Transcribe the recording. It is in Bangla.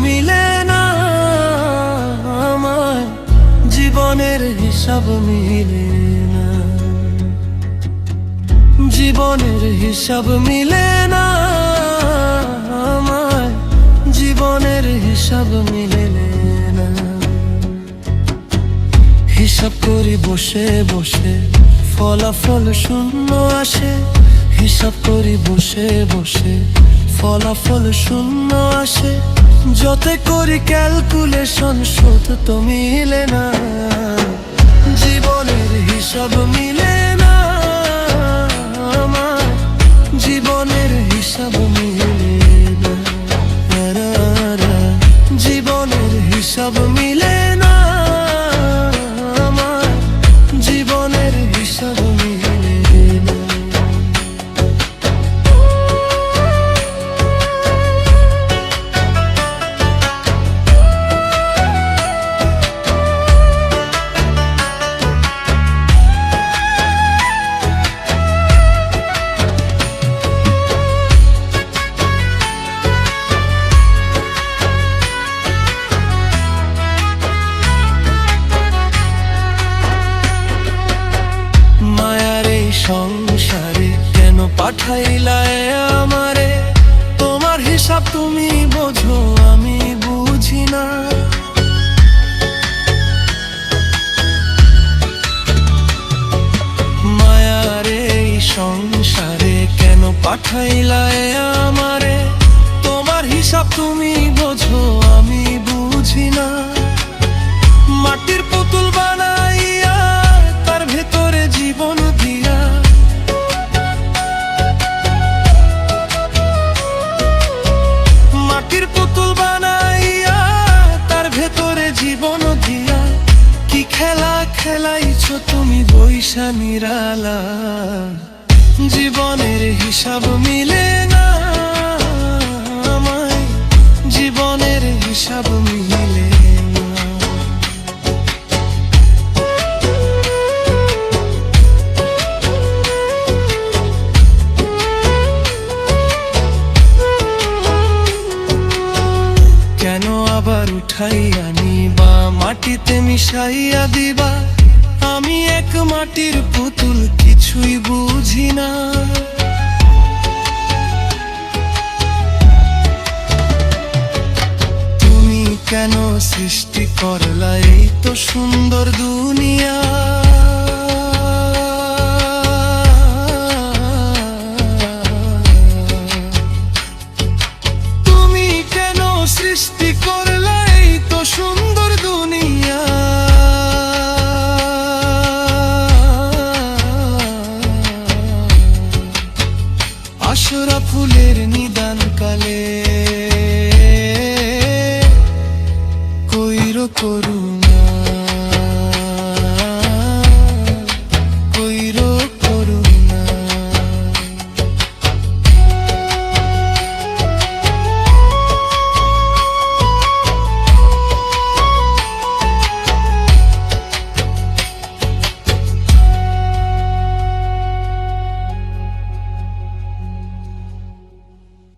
মিলে না আমার, জীবনের হিসাব মিলে না, জীবনের হিসাব মিলে না আমার, জীবনের হিসাব মিলে না। হিসাব করি বসে বসে, ফলাফল শূন্য আসে। হিসাব করি বসে বসে, ফলাফল শূন্য আসে। যতে করি ক্যালকুলেশন শোধ তো মিলে না, জীবনের হিসাব মিলে না আমার, জীবনের হিসাব মিলে না, জীবনের হিসাব মিলে না আমার, জীবনের হিসাব মিলে না। সংসারে কেন পাঠাইলা আমারে? তোমার হিসাব তুমি বোঝো, আমি বুঝি না। মায়ার এই সংসারে কেন পাঠাইলা আমারে? তোমার হিসাব তুমি বোঝো, আমি বুঝি না। মাটির পুতুল বানাইয়া তার ভেতরে জীবন দিয়া, মাটির পুতুল বানাইয়া তার ভেতরে জীবন দিয়া, কি খেলা খেলাইছো তুমি বৈশা নিরালা? জীবনের হিসাব মিলে না আমায়, জীবনের হিসাব মিলে না। কেন আবার উঠাইয়া নিবা, মাটিতে মিশাইয়া দিবা? আমি এক মাটির পুতুল, কিছুই বুঝি না। তুমি কেন সৃষ্টি করলা এই তো সুন্দর দুনিয়া?